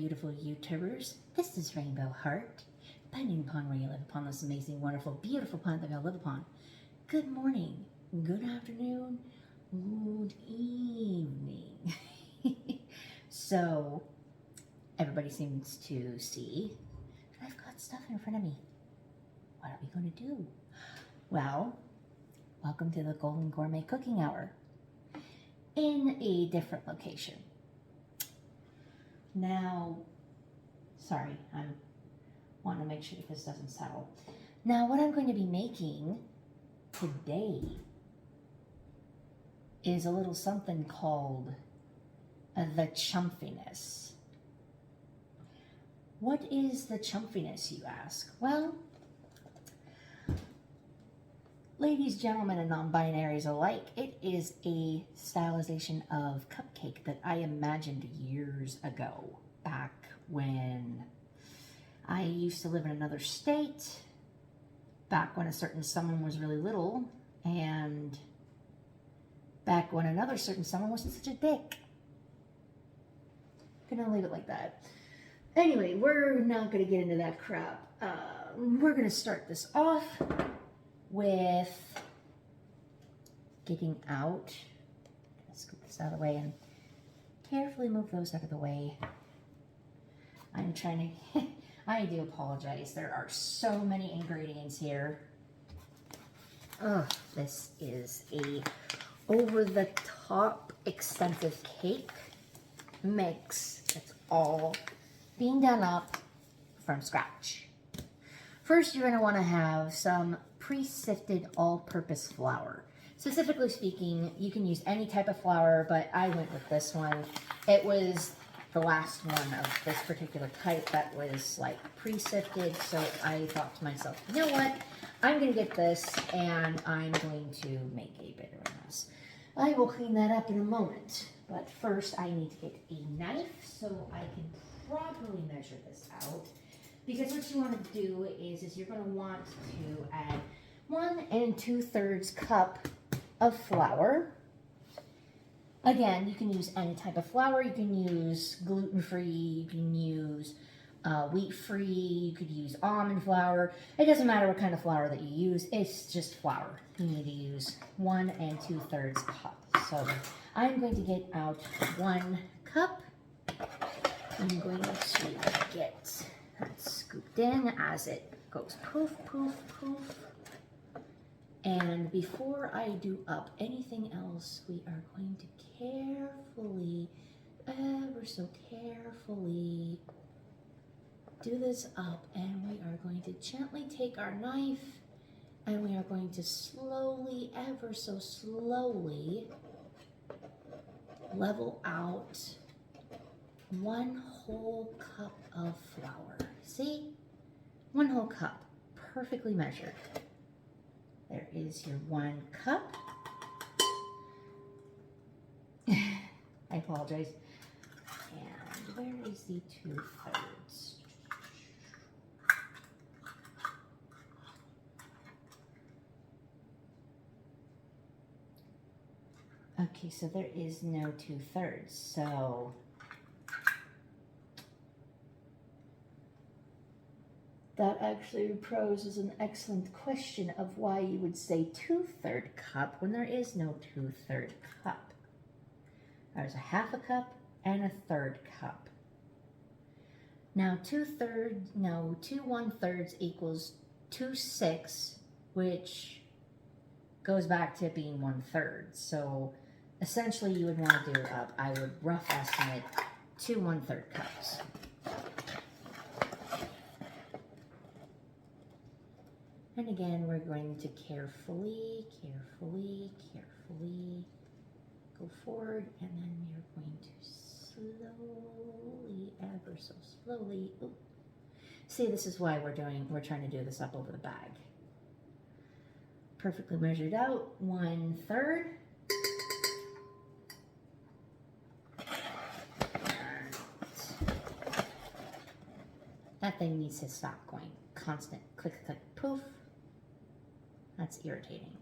beautiful YouTubers. This is Rainbow Heart, depending upon where you live upon this amazing, wonderful, beautiful planet that we all live upon. Good morning, good afternoon, good evening. So, everybody seems to see that I've got stuff in front of me. What are we going to do? Well, welcome to the Golden Gourmet Cooking Hour in a different location. Now, sorry, I want to make sure that this doesn't settle. Now, what I'm going to be making today is a little something called the Chomfieness. What is the Chomfieness, you ask? Well, ladies, gentlemen, and non-binaries alike, it is a stylization of cupcake that I imagined years ago, back when I used to live in another state, back when a certain someone was really little, and back when another certain someone wasn't such a dick. Gonna leave it like that. Anyway, we're not gonna get into that crap. We're gonna start this off with getting out. Let's scoop this out of the way and carefully move those out of the way. I'm trying to, I do apologize. There are so many ingredients here. Oh, this is a over-the-top expensive cake mix that's all being done up from scratch. First, you're going to want to have some pre-sifted all-purpose flour. Specifically speaking, you can use any type of flour, but I went with this one. It was the last one of this particular type that was like pre-sifted, so I thought to myself, you know what? I'm going to get this, and I'm going to make a bitter mess. I will clean that up in a moment, but first I need to get a knife so I can properly measure this out. Because what you want to do is you're going to want to add 1 2/3 cup of flour. Again, you can use any type of flour. You can use gluten-free, you can use wheat-free, you could use almond flour. It doesn't matter what kind of flour that you use, it's just flour. You need to use 1 2/3 cup. So I'm going to get out 1 cup. I'm going to get that scooped in as it goes poof, poof, poof. And before I do up anything else, we are going to carefully, ever so carefully, do this up, and we are going to gently take our knife and we are going to slowly, ever so slowly, level out 1 whole cup of flour. See? 1 whole cup, perfectly measured. There is your 1 cup. I apologize. And where is the 2/3? Okay, so there is no 2/3. So that actually poses an excellent question of why you would say 2/3 cup when there is no 2/3 cup. There's a 1/2 cup and a 1/3 cup. Now 2 1/3 equals 2/6, which goes back to being 1/3. So essentially you would want to do it up. I would rough estimate 2 1/3 cups. And again, we're going to carefully, carefully, carefully go forward, and then we are going to slowly, ever so slowly, ooh. See, this is why we're trying to do this up over the bag. Perfectly measured out, 1/3. That thing needs to stop going. Constant click, click, poof. That's irritating.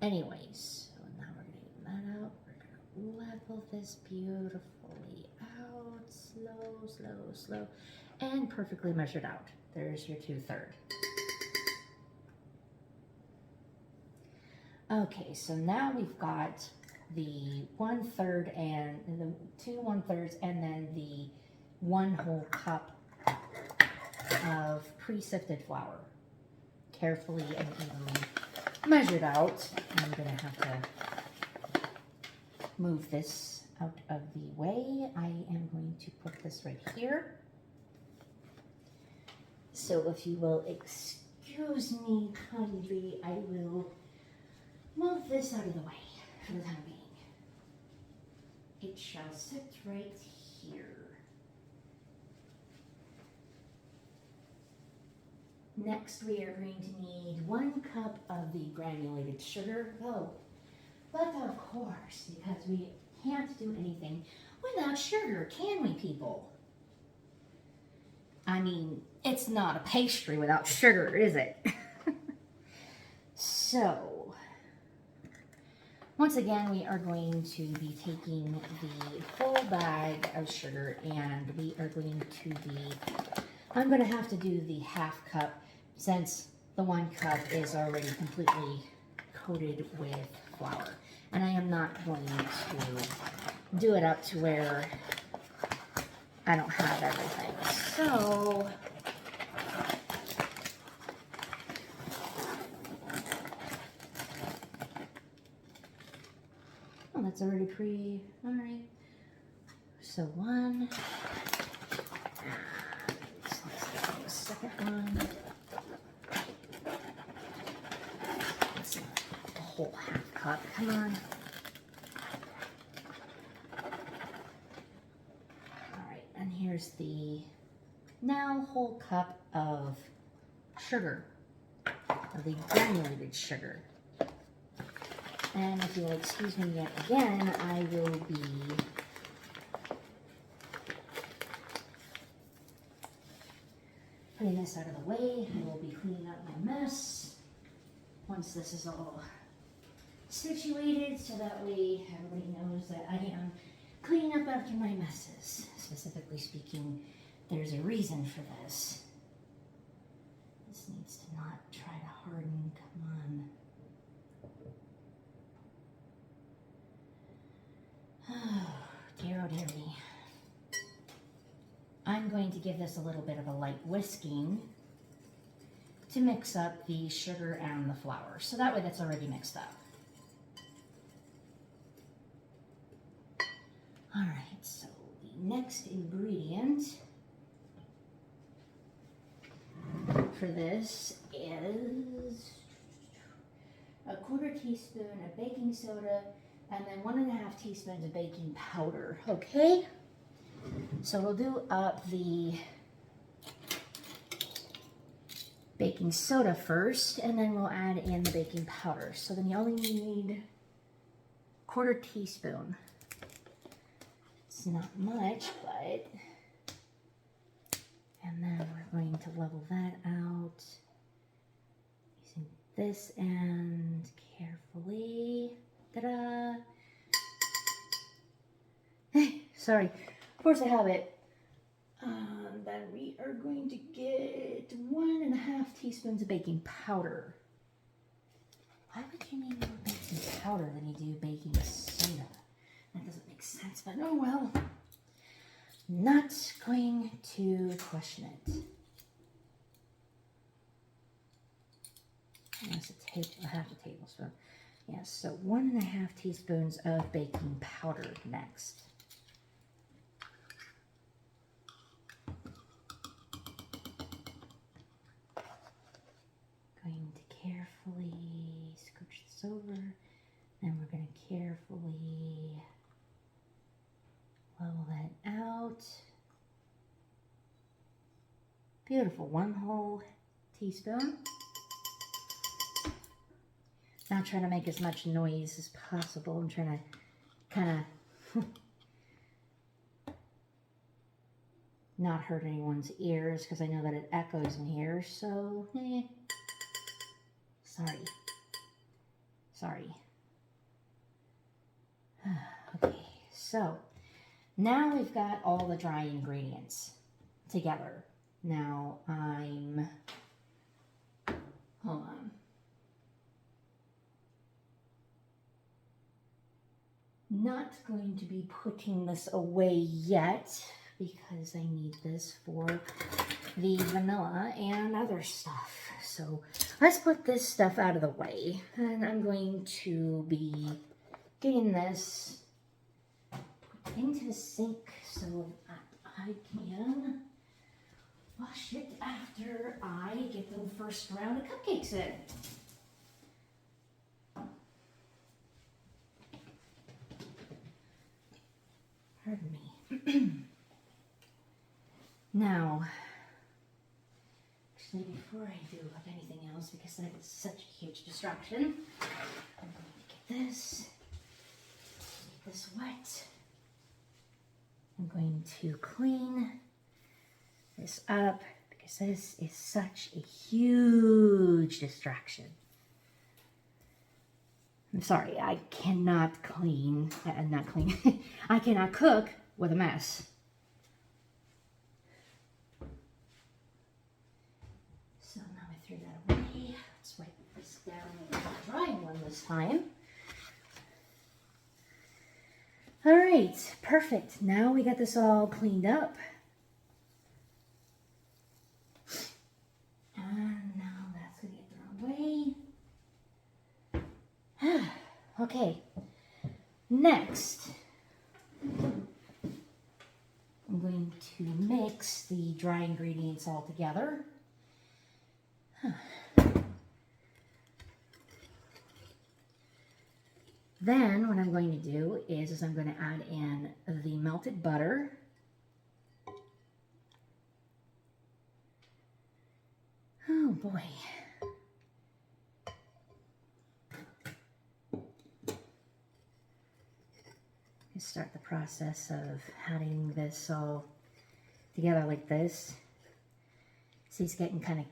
Anyways, so now we're going to get that out. We're going to level this beautifully out. slow, slow, slow, and perfectly measured out. There's your 2/3. Okay, so now we've got the 1/3 and the 2 1/3 and then the 1 whole cup of pre-sifted flour. Carefully and evenly measured out. I'm gonna have to move this out of the way. I am going to put this right here. So if you will excuse me kindly, I will move this out of the way for the time being. It shall sit right here. Next, we are going to need 1 cup of the granulated sugar. Oh, but of course, because we can't do anything without sugar, can we, people? I mean, it's not a pastry without sugar, is it? So, once again, we are going to be taking the full bag of sugar and we are going to be, I'm going to have to do the 1/2 cup since the 1 cup is already completely coated with flour. And I am not going to do it up to where I don't have everything. So, oh, that's already all right. So 1, let's get the second one. That's not the whole 1/2 cup, come on. All right, and here's the now whole cup of sugar, of the granulated sugar. And if you'll excuse me yet again, I will be putting this out of the way. I will be cleaning up my mess once this is all situated, so that way everybody knows that I am cleaning up after my messes. Specifically speaking, there's a reason for this. This needs to not try to harden, come on. Oh, dear, oh dear me. I'm going to give this a little bit of a light whisking to mix up the sugar and the flour. So that way that's already mixed up. All right, so the next ingredient for this is a 1/4 teaspoon of baking soda and then 1 1/2 teaspoons of baking powder, okay? So we'll do up the baking soda first, and then we'll add in the baking powder. So then you only need 1/4 teaspoon. It's not much, but, and then we're going to level that out using this end carefully. Ta-da! Sorry, force of habit. Then we are going to get 1 1/2 teaspoons of baking powder. Why would you need more baking powder than you do baking soda? That doesn't make sense, but oh well. Not going to question it. Unless it's 1/2 tablespoon. Yes, so 1 1/2 teaspoons of baking powder next. Going to carefully scooch this over, and we're going to carefully level that out. Beautiful, 1 whole teaspoon. Not trying to make as much noise as possible. I'm trying to kind of not hurt anyone's ears because I know that it echoes in here, so sorry. Okay, so Now we've got all the dry ingredients together. Now hold on. Not going to be putting this away yet because I need this for the vanilla and other stuff. So let's put this stuff out of the way. And I'm going to be getting this put into the sink so I can wash it after I get the first round of cupcakes in. Pardon me. Now, actually before I do anything else, because that is such a huge distraction, I'm going to get this wet. I'm going to clean this up because this is such a huge distraction. I'm sorry, I cannot clean, I cannot cook with a mess. So now I threw that away. Let's wipe this down with the drying one this time. All right, perfect. Now we got this all cleaned up. And now that's gonna get thrown away. Okay, next, I'm going to mix the dry ingredients all together. Then what I'm going to do is I'm going to add in the melted butter. Oh boy. Start the process of adding this all together like this. See, it's getting kind of,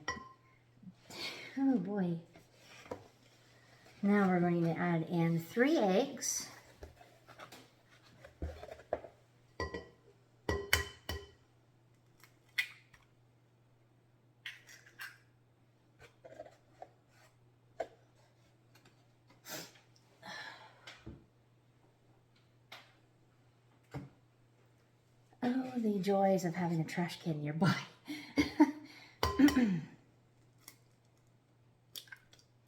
oh boy. Now we're going to add in 3 eggs. Oh, the joys of having a trash can nearby.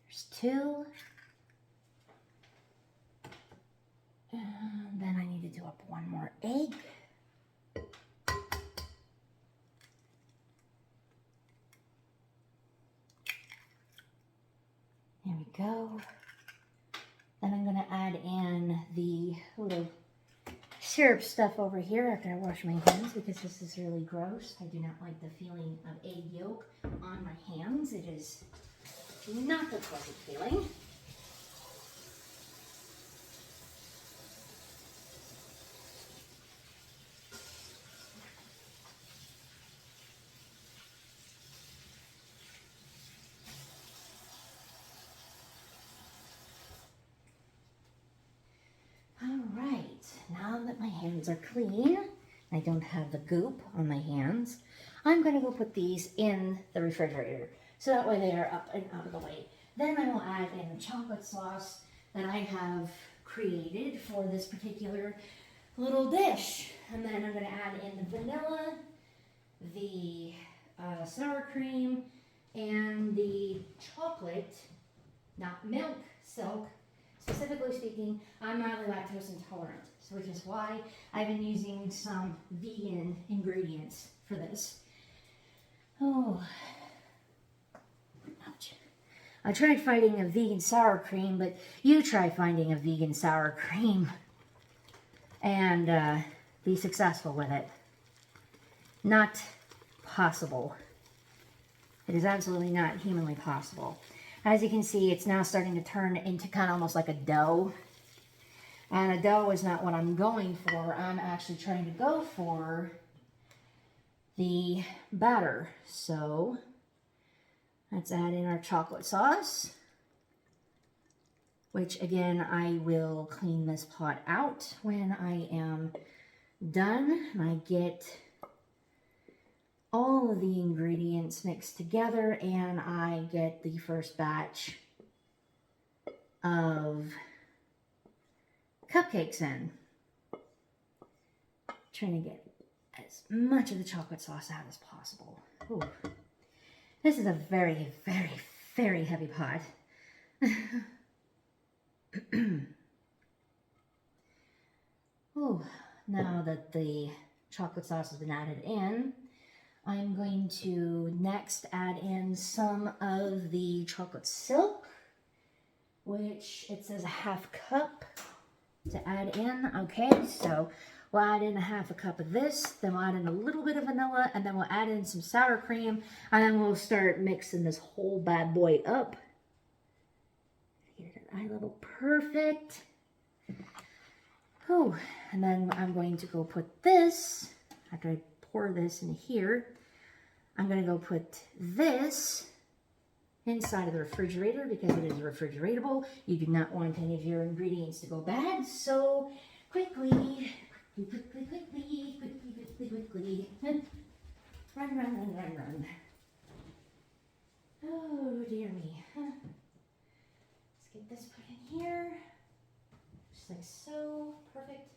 There's 2. And then I need to do up 1 more egg. There we go. Then I'm going to add in the little syrup stuff over here after I wash my hands because this is really gross. I do not like the feeling of egg yolk on my hands. It is not a pleasant feeling. Now that my hands are clean, I don't have the goop on my hands, I'm going to go put these in the refrigerator. So that way they are up and out of the way. Then I will add in the chocolate sauce that I have created for this particular little dish. And then I'm going to add in the vanilla, the sour cream, and the chocolate, not milk, silk. Specifically speaking, I'm mildly lactose intolerant, so which is why I've been using some vegan ingredients for this. Oh, ouch. I tried finding a vegan sour cream, but you try finding a vegan sour cream and be successful with it. Not possible. It is absolutely not humanly possible. As you can see, it's now starting to turn into kind of almost like a dough. And a dough is not what I'm going for. I'm actually trying to go for the batter. So let's add in our chocolate sauce, which again, I will clean this pot out when I am done and I get all of the ingredients mixed together and I get the first batch of cupcakes in. Trying to get as much of the chocolate sauce out as possible. Ooh. This is a very, very, very heavy pot. Ooh. Now that the chocolate sauce has been added in, I'm going to next add in some of the chocolate silk, which it says a half cup to add in. Okay, so we'll add in a half a cup of this, then we'll add in a little bit of vanilla, and then we'll add in some sour cream, and then we'll start mixing this whole bad boy up. Get that eye level perfect. Whew. And then I'm going to go put this, after I pour this in here, I'm going to go put this inside of the refrigerator because it is refrigeratable. You do not want any of your ingredients to go bad, so quickly. Run. Oh, dear me. Let's get this put in here. Just like so. Perfect.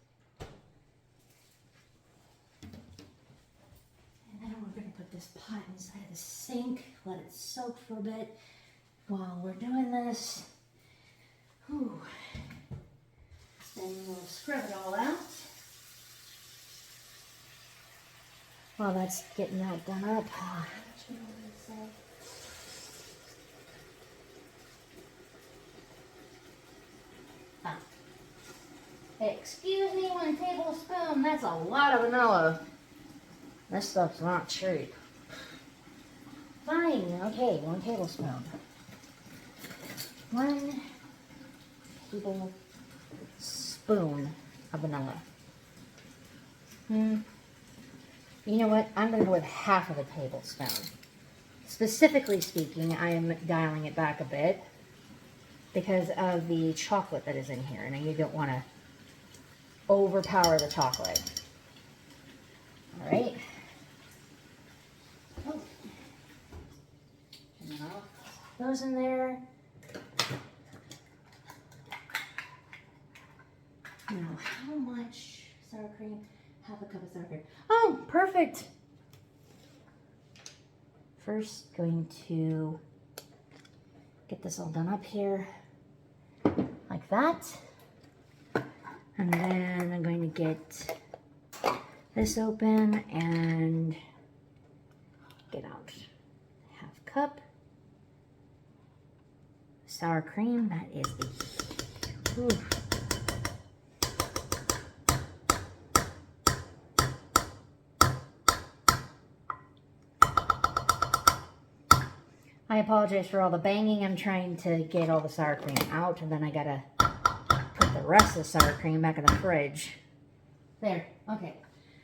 And then we're going to put this pot inside of the sink. Let it soak for a bit while we're doing this. Whew. Then we'll scrub it all out. While that's getting that done up. Excuse me, 1 tablespoon. That's a lot of vanilla. This stuff's not cheap. Fine. Okay, 1 tablespoon. 1 tablespoon of vanilla. You know what? I'm going to go with half of a tablespoon. Specifically speaking, I am dialing it back a bit because of the chocolate that is in here. And you don't want to overpower the chocolate. All right. Oh. And then I'll put those in there. Now, how much sour cream? Half a cup of sour cream. Oh, perfect. First, going to get this all done up here like that. And then I'm going to get this open and get out half cup sour cream. That is the ooh. I apologize for all the banging. I'm trying to get all the sour cream out, and then I gotta put the rest of the sour cream back in the fridge. There, okay.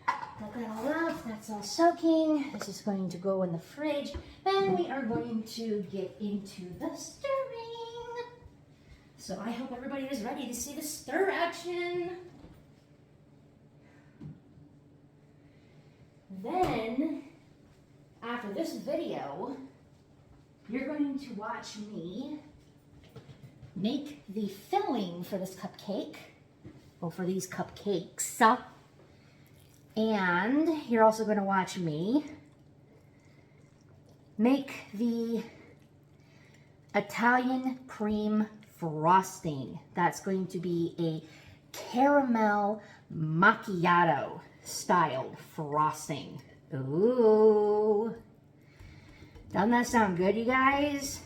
Got that all out, that's all soaking. This is going to go in the fridge. Then we are going to get into the stirring. So I hope everybody is ready to see the stir action. Then, after this video, you're going to watch me make the filling for this cupcake, or for these cupcakes. And you're also going to watch me make the Italian cream frosting. That's going to be a caramel macchiato style frosting. Ooh. Doesn't that sound good, you guys?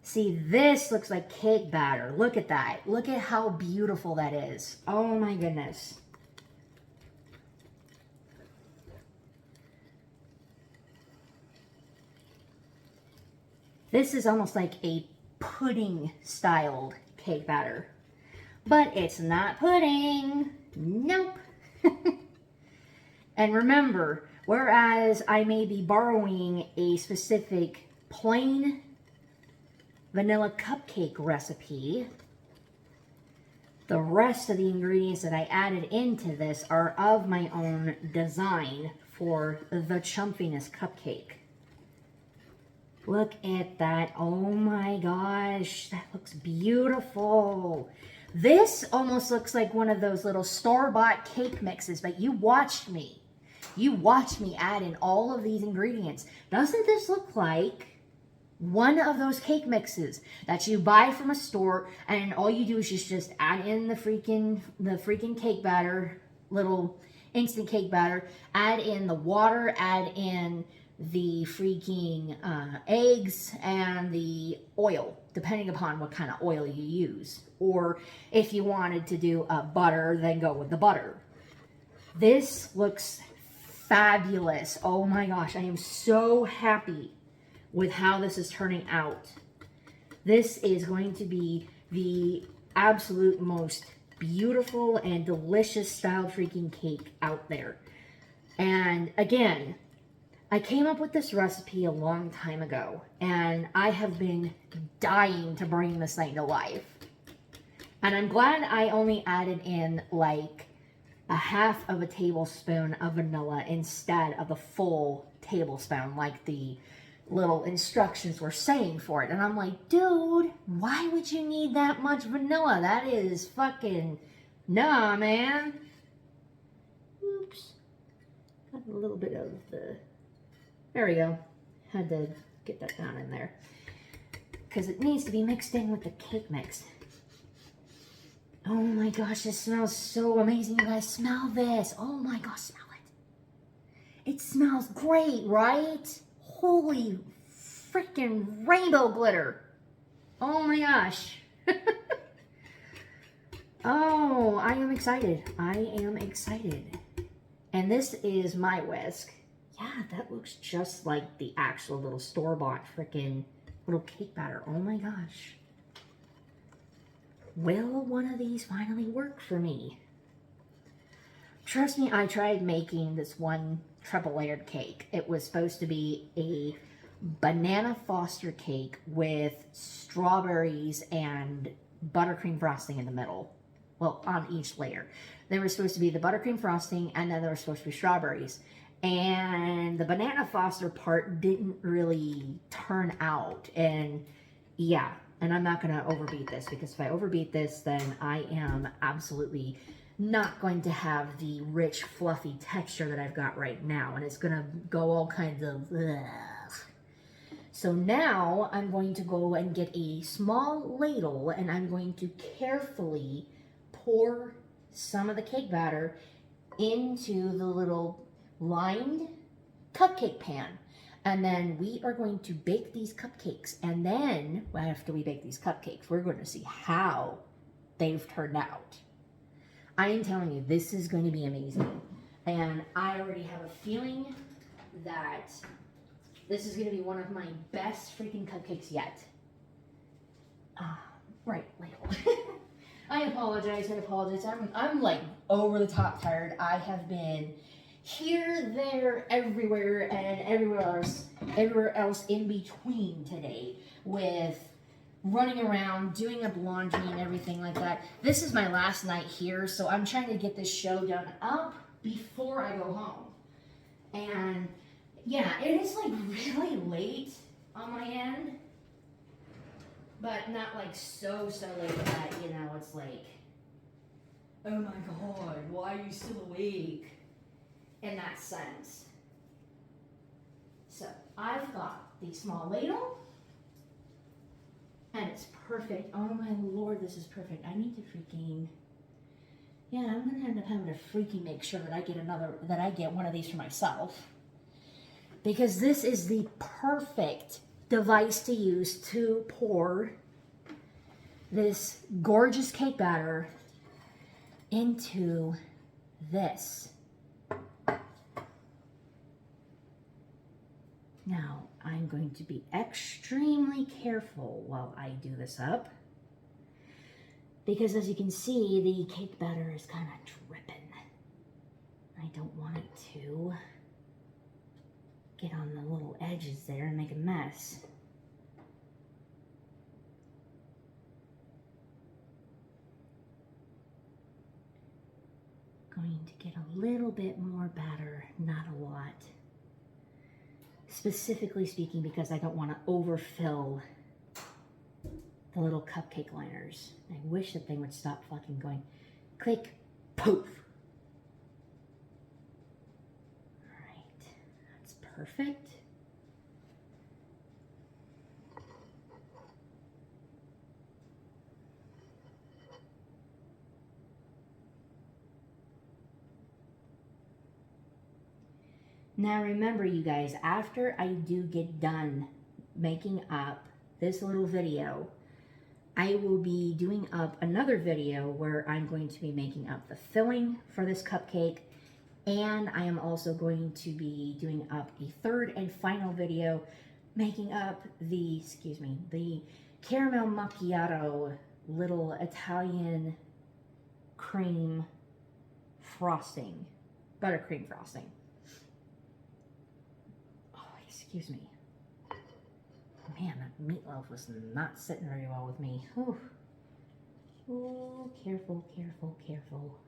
See, this looks like cake batter. Look at that. Look at how beautiful that is. Oh my goodness. This is almost like a pudding styled cake batter. But it's not pudding. Nope. And remember, whereas I may be borrowing a specific plain vanilla cupcake recipe. The rest of the ingredients that I added into this are of my own design for the Chomfieness cupcake. Look at that. Oh my gosh, that looks beautiful. This almost looks like one of those little store-bought cake mixes, but you watched me. You watched me add in all of these ingredients. Doesn't this look like one of those cake mixes that you buy from a store, and all you do is just add in the freaking cake batter, little instant cake batter, add in the water, add in the freaking eggs and the oil, depending upon what kind of oil you use. Or if you wanted to do butter, then go with the butter. This looks fabulous. Oh my gosh, I am so happy with how this is turning out. This is going to be the absolute most beautiful and delicious styled freaking cake out there. And again, I came up with this recipe a long time ago, and I have been dying to bring this thing to life. And I'm glad I only added in like a half of a tablespoon of vanilla instead of the full tablespoon like the little instructions were saying for it. And I'm like, dude, why would you need that much vanilla? That is fucking, nah, man. Oops. Got a little bit of the, there we go. Had to get that down in there, because it needs to be mixed in with the cake mix. Oh my gosh, this smells so amazing. You guys, smell this. Oh my gosh, smell it. It smells great, right? Holy freaking rainbow glitter. Oh my gosh. Oh, I am excited. I am excited. And this is my whisk. Yeah, that looks just like the actual little store-bought freaking little cake batter. Oh my gosh. Will one of these finally work for me? Trust me, I tried making this one triple layered cake. It was supposed to be a banana foster cake with strawberries and buttercream frosting in the middle. Well, on each layer. There was supposed to be the buttercream frosting, and then there was supposed to be strawberries. And the banana foster part didn't really turn out. And yeah, and I'm not going to overbeat this, because if I overbeat this, then I am absolutely not going to have the rich, fluffy texture that I've got right now. And it's going to go all kinds of... Ugh. So now I'm going to go and get a small ladle, and I'm going to carefully pour some of the cake batter into the little lined cupcake pan. And then we are going to bake these cupcakes. And then, after we bake these cupcakes, we're going to see how they've turned out. I am telling you, this is going to be amazing. And I already have a feeling that this is going to be one of my best freaking cupcakes yet. Right, ladle. I apologize. I'm like over the top tired. I have been here, there, everywhere, and everywhere else in between today with running around, doing up laundry and everything like that. This is my last night here, so I'm trying to get this show done up before I go home. And yeah, it is like really late on my end, but not like so late that, you know, it's like, oh my God, why are you still awake? In that sense. So I've got the small ladle, and it's perfect. Oh my Lord, this is perfect. I need to freaking, yeah, I'm gonna end up having to freaking make sure that I get one of these for myself, because this is the perfect device to use to pour this gorgeous cake batter into this. Now, I'm going to be extremely careful while I do this up, because as you can see, the cake batter is kind of dripping. I don't want it to get on the little edges there and make a mess. going to get a little bit more batter, not a lot. Specifically speaking, because I don't want to overfill the little cupcake liners. I wish that thing would stop fucking going click, poof. All right, that's perfect. Now remember, you guys, after I do get done making up this little video, I will be doing up another video where I'm going to be making up the filling for this cupcake, and I am also going to be doing up a third and final video making up the, the caramel macchiato little Italian cream frosting, buttercream frosting. Excuse me. Man, that meatloaf was not sitting very well with me. Whew. Oh, careful, careful, careful.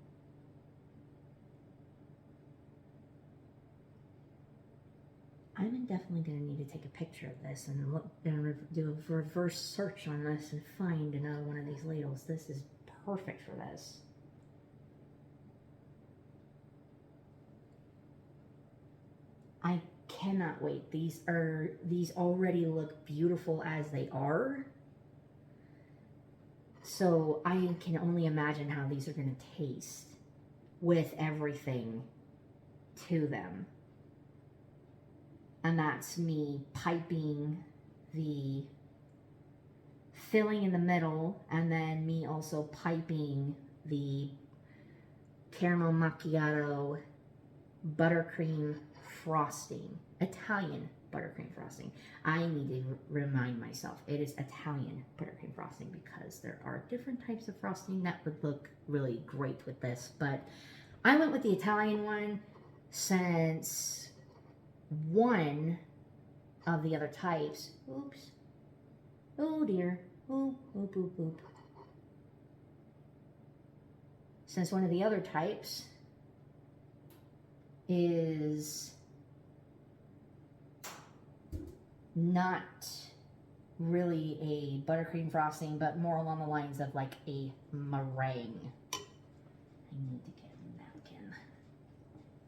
I'm definitely going to need to take a picture of this and look and do a reverse search on this and find another one of these ladles. This is perfect for this. I cannot wait. These already look beautiful as they are. So I can only imagine how these are going to taste with everything to them. And that's me piping the filling in the middle, and then me also piping the caramel macchiato buttercream frosting, Italian buttercream frosting. I need to remind myself it is Italian buttercream frosting because there are different types of frosting that would look really great with this, but I went with the Italian one since one of the other types, oops, oh dear, oop, oop, oop, oop. Since one of the other types is not really a buttercream frosting, but more along the lines of like a meringue. I need to get a napkin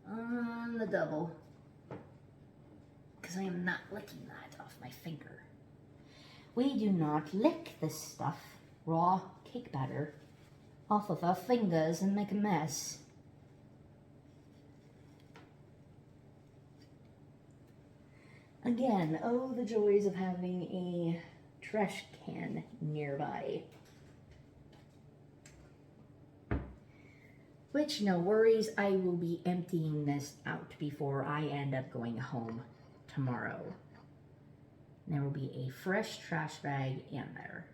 on the double because I am not licking that off my finger. We do not lick this stuff, raw cake batter, off of our fingers and make a mess. Again, oh, the joys of having a trash can nearby. Which, no worries, I will be emptying this out before I end up going home tomorrow. There will be a fresh trash bag in there.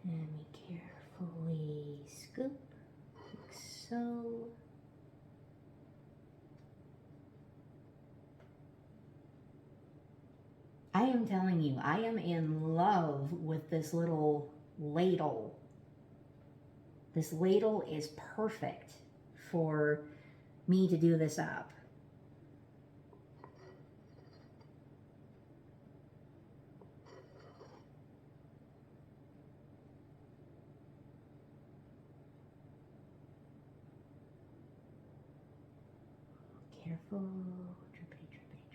And we carefully scoop, like so. I am telling you, I am in love with this little ladle. This ladle is perfect for me to do this up. Careful, drippity, drippity,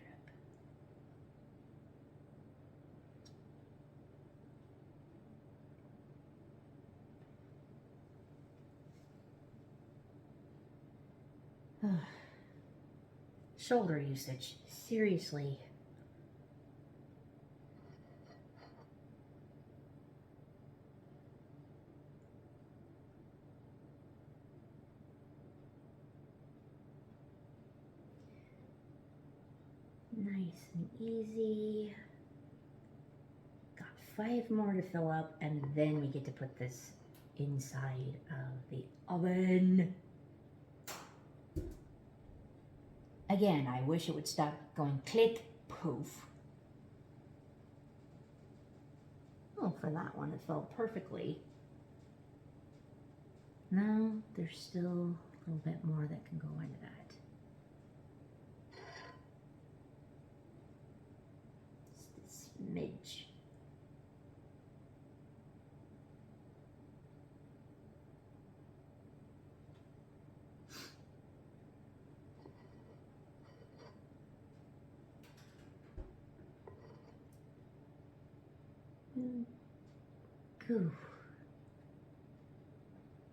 drip. Shoulder usage, seriously. Nice and easy. Got 5 more to fill up, and then we get to put this inside of the oven. Again, I wish it would stop going click, poof. Oh, for that one, it fell perfectly. No, there's still a little bit more that can go into that. Just a smidge. Ooh.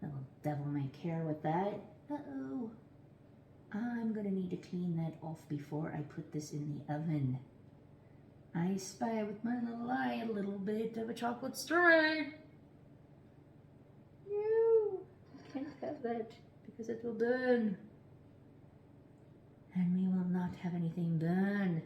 Little devil may care with that. Uh-oh. I'm gonna need to clean that off before I put this in the oven. I spy with my little eye a little bit of a chocolate stirrer. No, I can't have that because it will burn. And we will not have anything burn.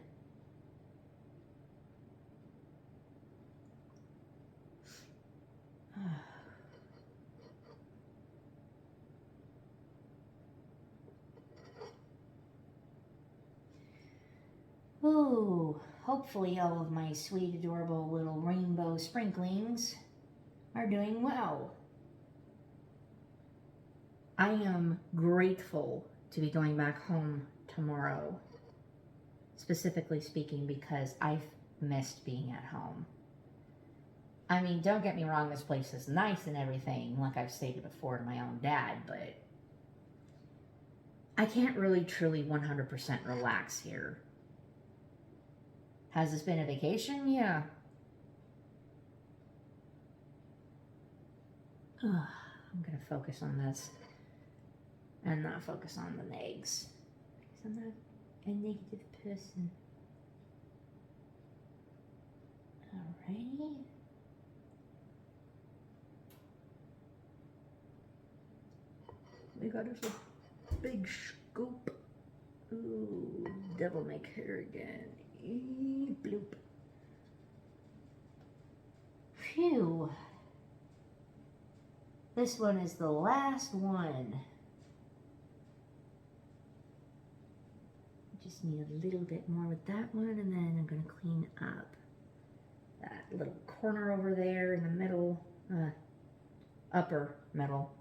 Ooh, hopefully all of my sweet, adorable little rainbow sprinklings are doing well. I am grateful to be going back home tomorrow, specifically speaking, because I've missed being at home. I mean, don't get me wrong, this place is nice and everything, like I've stated before to my own dad, but I can't really truly 100% relax here. Has this been a vacation? Yeah. I'm going to focus on this and not focus on the eggs, because I'm not a negative person. Alrighty. We got us a big scoop. Ooh, devil may care again. Bloop. Phew. This one is the last one. Just need a little bit more with that one, and then I'm going to clean up that little corner over there in the middle, upper middle.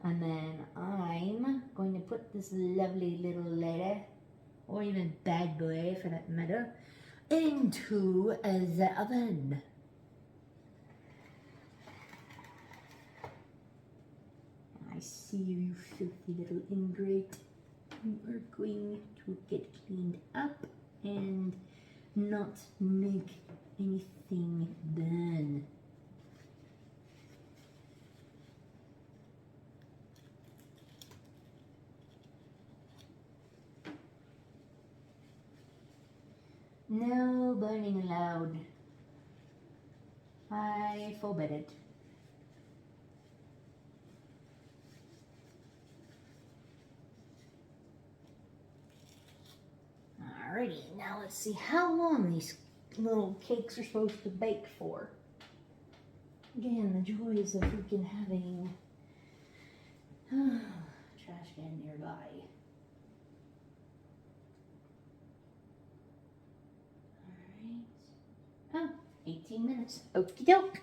And then I'm going to put this lovely little lady, or even bad boy for that matter, into the oven. I see you, filthy little ingrate. You are going to get cleaned up and not make anything burn. No burning allowed. I forbid it. Alrighty, now let's see how long these little cakes are supposed to bake for. Again, the joys of freaking having trash can nearby. Oh, 18 minutes. Okie doke.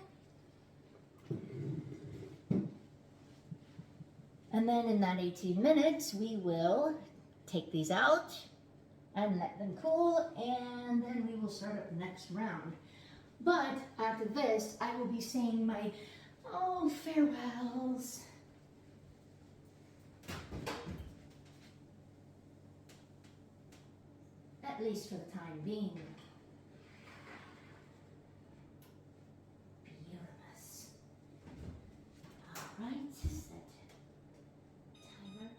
And then in that 18 minutes, we will take these out and let them cool, and then we will start up the next round. But after this, I will be saying my farewells. At least for the time being. Right, set timer.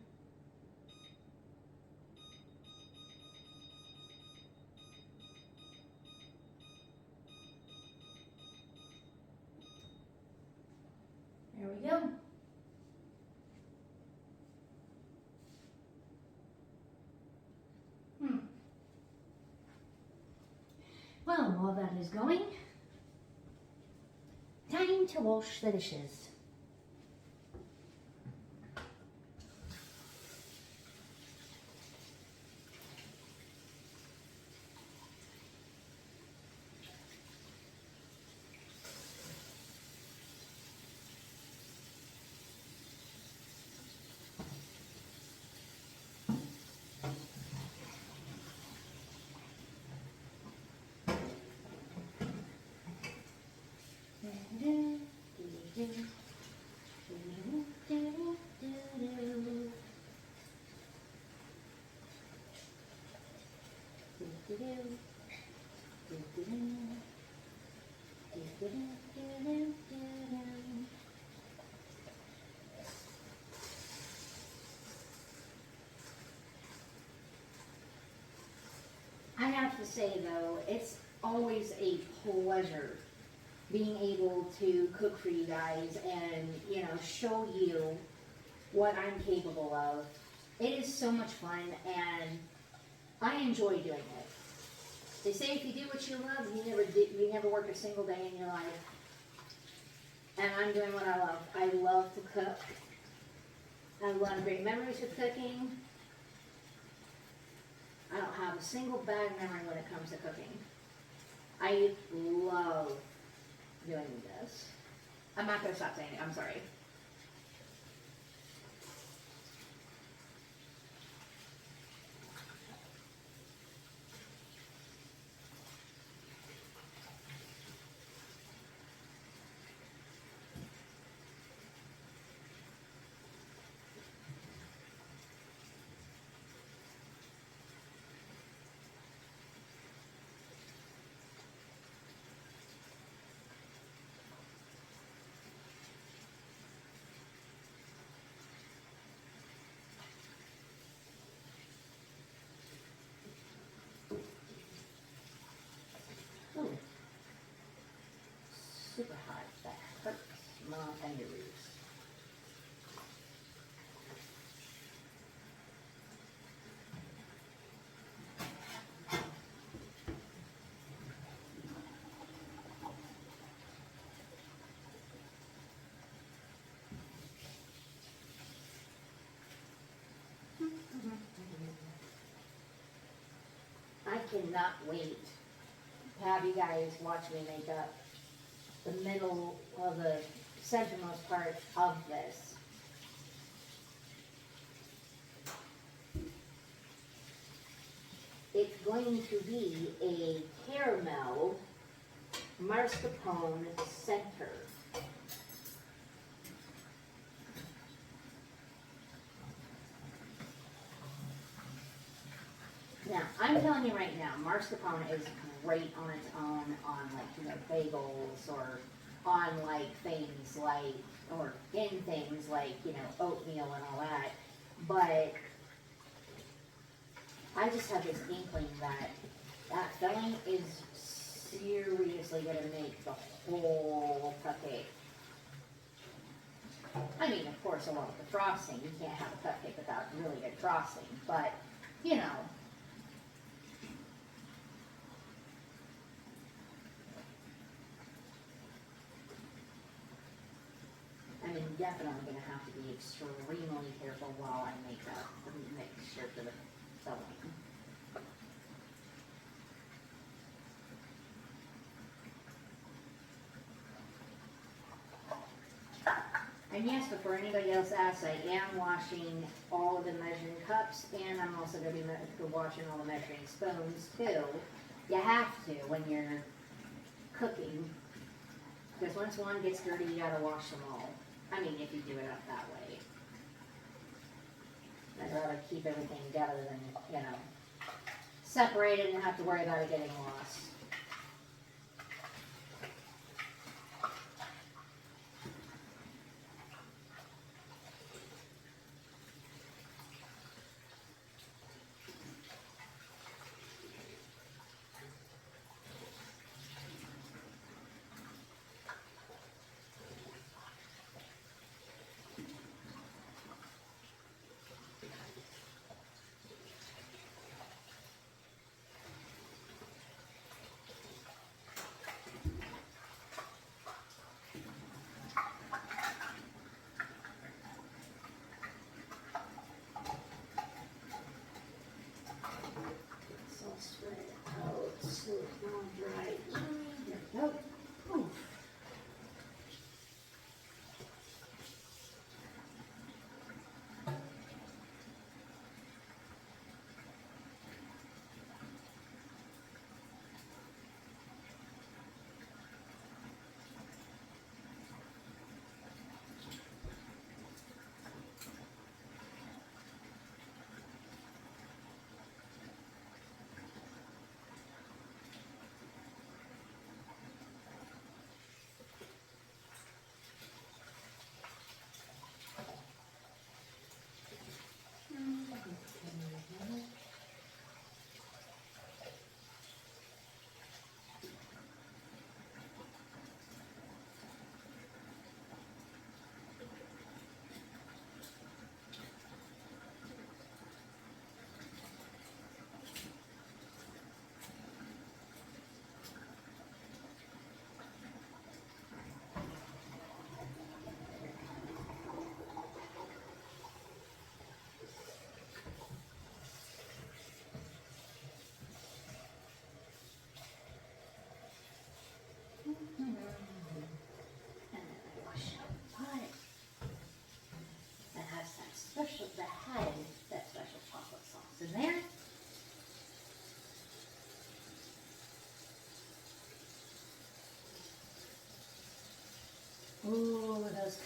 There we go. Well, while that is going, time to wash the dishes. I have to say though, it's always a pleasure being able to cook for you guys and, you know, show you what I'm capable of. It is so much fun and I enjoy doing it. They say if you do what you love, you never work a single day in your life. And I'm doing what I love. I love to cook. I have a lot of great memories with cooking. I don't have a single bad memory when it comes to cooking. I love doing this. I'm not going to stop saying it. I'm sorry. Ooh. Super hot. That hurts my fingers. I cannot wait to have you guys watch me make up the middle or the centermost part of this. It's going to be a caramel mascarpone center. Now, I'm telling you right now, mascarpone is great on its own on, like, you know, bagels or on, like, things like, or in things like, you know, oatmeal and all that. But I just have this inkling that that filling is seriously going to make the whole cupcake. I mean, of course, along with the frosting, you can't have a cupcake without really good frosting, but, you know. I mean, definitely going to have to be extremely careful while I make up the mixture for the filling. And yes, before anybody else asks, I am washing all of the measuring cups, and I'm also going to be washing all the measuring spoons too. You have to when you're cooking, because once one gets dirty, you got to wash them all. I mean, if you do it up that way. I'd rather keep everything together than, you know, separated and have to worry about it getting lost.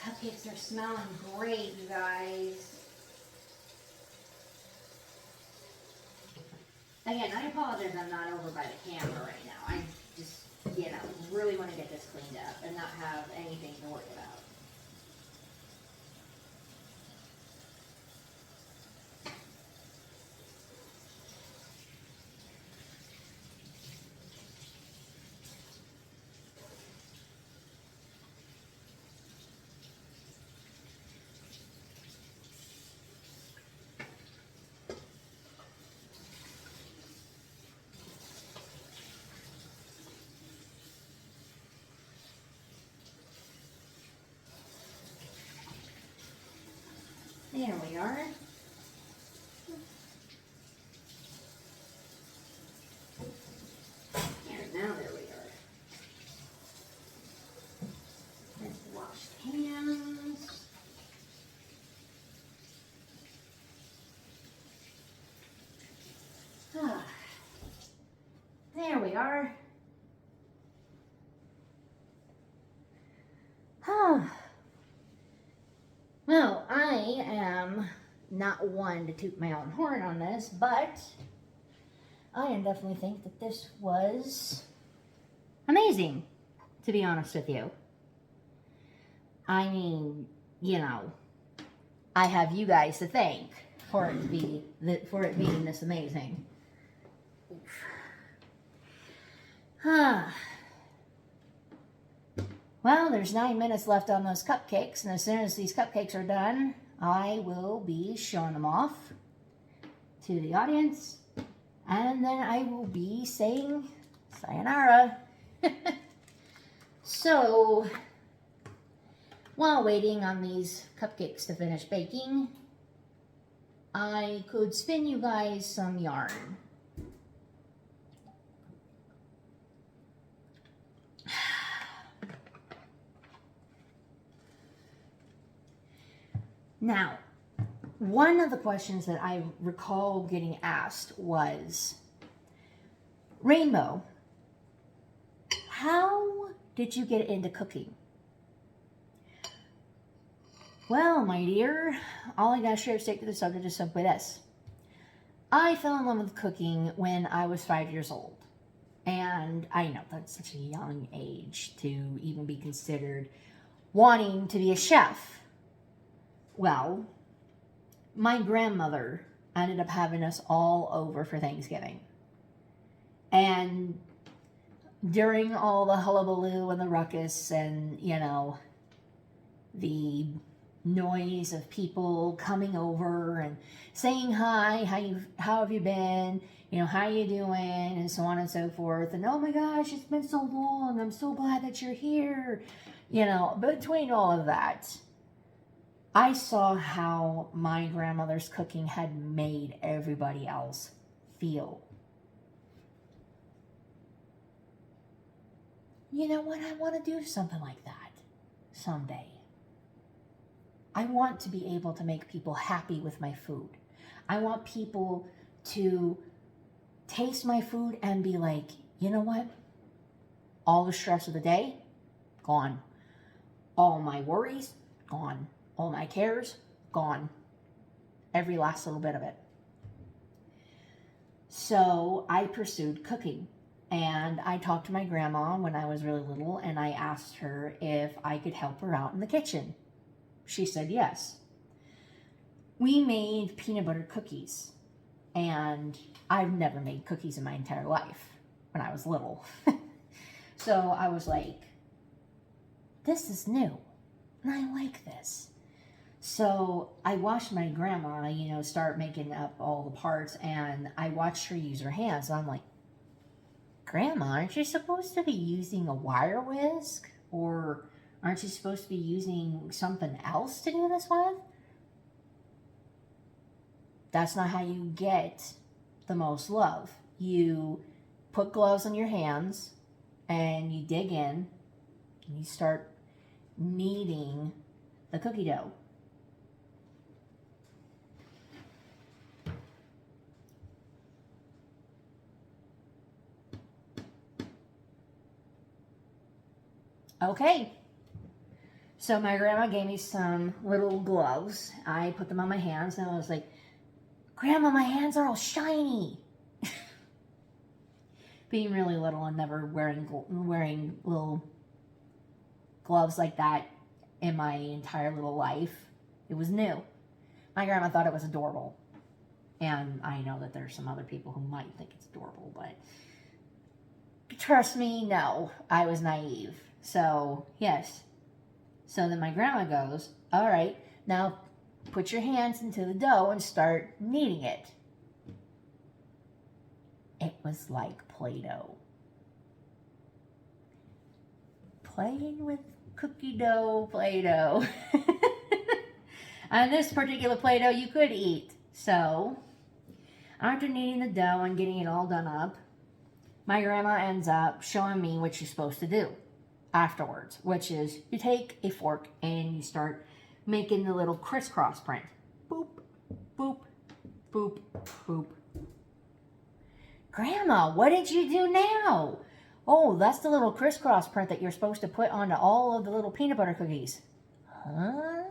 cupcakes are smelling great, you guys. Again, I apologize I'm not over by the camera right now. I just, really want to get this cleaned up and not have anything to worry about. There we are. There we are. Let's wash hands. There we are. Well, I am not one to toot my own horn on this, but I definitely think that this was amazing, to be honest with you. I mean, I have you guys to thank for it being this amazing. Well, there's 9 minutes left on those cupcakes, and as soon as these cupcakes are done, I will be showing them off to the audience, and then I will be saying sayonara. So, while waiting on these cupcakes to finish baking, I could spin you guys some yarn. Now, one of the questions that I recall getting asked was, Rainbow, how did you get into cooking? Well, my dear, all I gotta share straight to the subject is simply this. I fell in love with cooking when I was 5 years old. And I know that's such a young age to even be considered wanting to be a chef. Well, my grandmother ended up having us all over for Thanksgiving. And during all the hullabaloo and the ruckus and, the noise of people coming over and saying hi, how have you been, how you doing, and so on and so forth, and oh my gosh, it's been so long, I'm so glad that you're here, between all of that, I saw how my grandmother's cooking had made everybody else feel. You know what? I want to do something like that someday. I want to be able to make people happy with my food. I want people to taste my food and be like, you know what? All the stress of the day, gone. All my worries, gone. All my cares, gone. Every last little bit of it. So I pursued cooking. And I talked to my grandma when I was really little, and I asked her if I could help her out in the kitchen. She said yes. We made peanut butter cookies. And I've never made cookies in my entire life when I was little. So I was like, this is new. And I like this. So I watched my grandma, start making up all the parts, and I watched her use her hands. So I'm like, Grandma, aren't you supposed to be using a wire whisk? Or aren't you supposed to be using something else to do this with? That's not how you get the most love. You put gloves on your hands and you dig in and you start kneading the cookie dough. Okay, So my grandma gave me some little gloves. I put them on my hands and I was like, Grandma, my hands are all shiny. Being really little and never wearing little gloves like that in my entire little life, it was new. My grandma thought it was adorable. And I know that there's some other people who might think it's adorable, but trust me, no, I was naive. So, yes. So then my grandma goes, all right, now put your hands into the dough and start kneading it. It was like Play-Doh. Playing with cookie dough Play-Doh. And this particular Play-Doh you could eat. So, after kneading the dough and getting it all done up, my grandma ends up showing me what you're supposed to do afterwards, which is you take a fork and you start making the little crisscross print. Boop, boop, boop, boop. Grandma, what did you do now? Oh, that's the little crisscross print that you're supposed to put onto all of the little peanut butter cookies. Huh?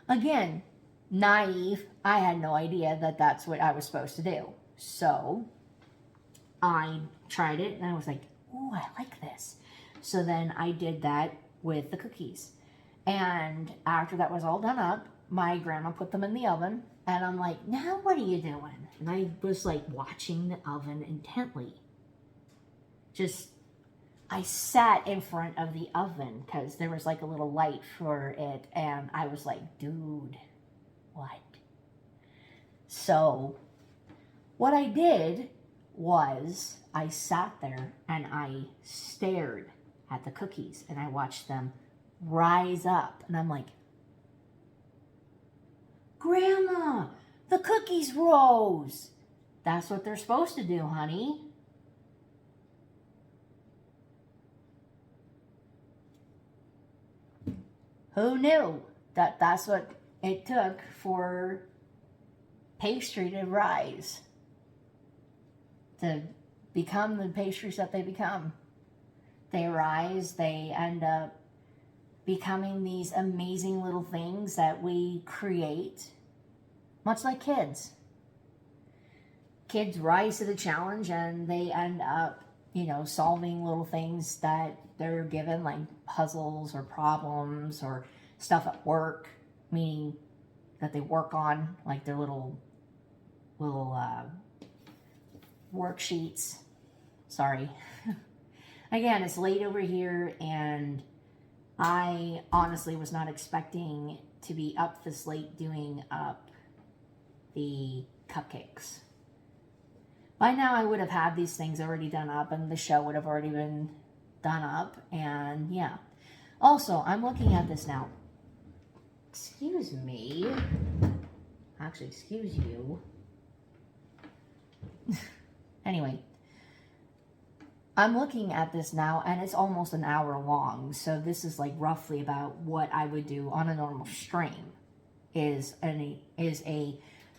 Again, naive. I had no idea that that's what I was supposed to do. So I tried it and I was like, oh, I like this. So then I did that with the cookies. And after that was all done up, my grandma put them in the oven. And I'm like, now what are you doing? And I was like watching the oven intently. I sat in front of the oven because there was like a little light for it. And I was like, dude, what? So what I did was I sat there and I stared at the cookies and I watched them rise up. And I'm like, Grandma, the cookies rose. That's what they're supposed to do, honey. Who knew that that's what it took for pastry to rise, to become the pastries that they become? They rise, they end up becoming these amazing little things that we create, much like kids. Kids rise to the challenge and they end up, solving little things that they're given, like puzzles or problems or stuff at work, meaning that they work on, like their little worksheets. Sorry. Again, it's late over here and I honestly was not expecting to be up this late doing up the cupcakes. By now I would have had these things already done up and the show would have already been done up, and yeah. Also, I'm looking at this now. Excuse me. Actually, excuse you. Anyway. I'm looking at this now and it's almost an hour long. So this is like roughly about what I would do on a normal stream is a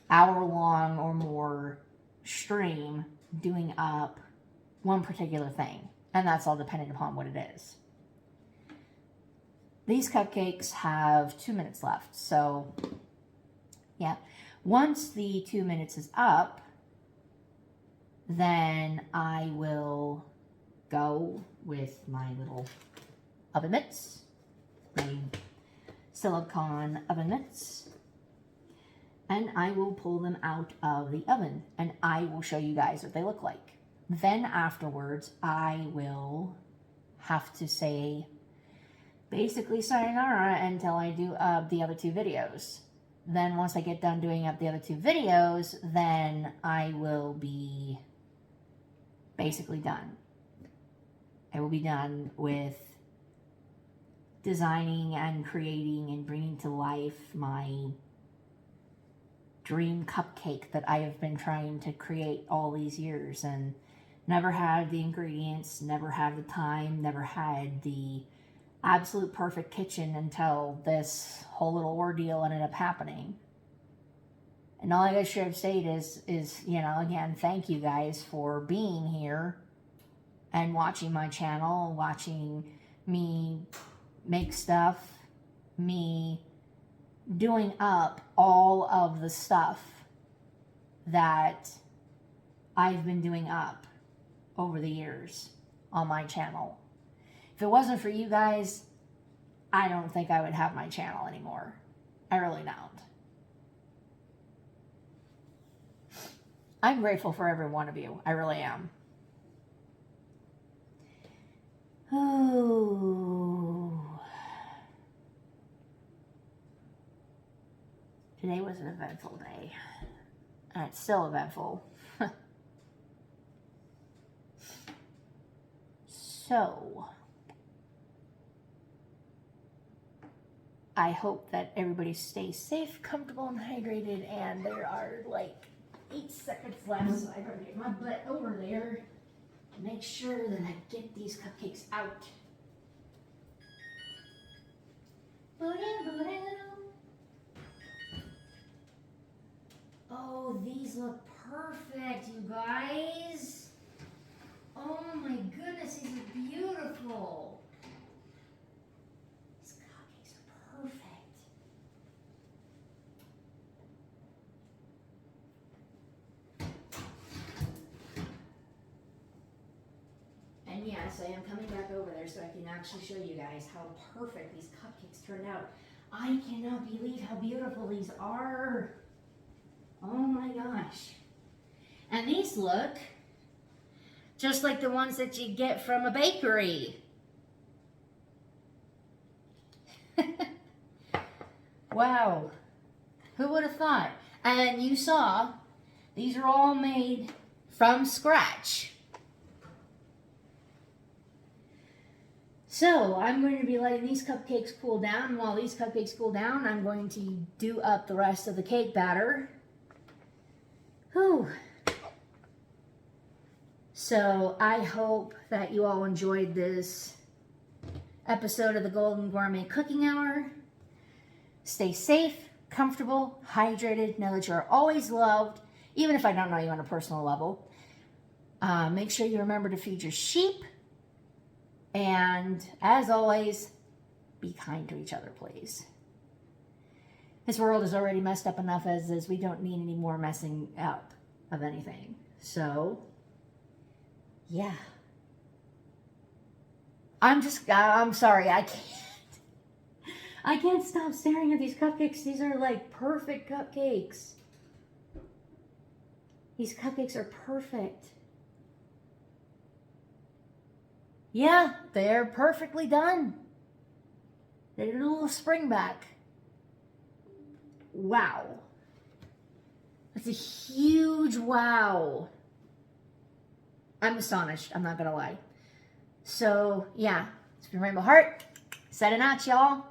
hour long or more stream doing up one particular thing. And that's all dependent upon what it is. These cupcakes have 2 minutes left. So yeah, once the 2 minutes is up, then I will go with my little oven mitts, my silicone oven mitts, and I will pull them out of the oven and I will show you guys what they look like. Then afterwards, I will have to say basically sayonara until I do up the other 2 videos. Then once I get done doing up the other 2 videos, then I will be basically done. I will be done with designing and creating and bringing to life my dream cupcake that I have been trying to create all these years and never had the ingredients, never had the time, never had the absolute perfect kitchen until this whole little ordeal ended up happening. And all I should have said is, again, thank you guys for being here and watching my channel, watching me make stuff, me doing up all of the stuff that I've been doing up over the years on my channel. If it wasn't for you guys, I don't think I would have my channel anymore. I really don't. I'm grateful for every one of you. I really am. Oh. Today was an eventful day. And it's still eventful. So, I hope that everybody stays safe, comfortable, and hydrated. And there are like 8 seconds left, so I gotta get my butt over there to make sure that I get these cupcakes out. Oh, these look perfect, you guys. Oh my goodness, these are beautiful. These cupcakes are perfect. And yes, I am coming back over there so I can actually show you guys how perfect these cupcakes turned out. I cannot believe how beautiful these are. Oh my gosh. And these look just like the ones that you get from a bakery. Wow. Who would have thought? And you saw, these are all made from scratch. So I'm going to be letting these cupcakes cool down. While these cupcakes cool down, I'm going to do up the rest of the cake batter. Whew. So I hope that you all enjoyed this episode of the Golden Gourmet Cooking Hour. Stay safe, comfortable, hydrated. Know that you're always loved, even if I don't know you on a personal level. Make sure you remember to feed your sheep. And as always, be kind to each other, please. This world is already messed up enough as is. We don't need any more messing up of anything. So, yeah. I'm sorry, I can't stop staring at these cupcakes. These are like perfect cupcakes. These cupcakes are perfect. Yeah, they're perfectly done. They did a little spring back. Wow. That's a huge wow. I'm astonished. I'm not going to lie. So, yeah. It's been Rainbow Heart. Setting out, y'all.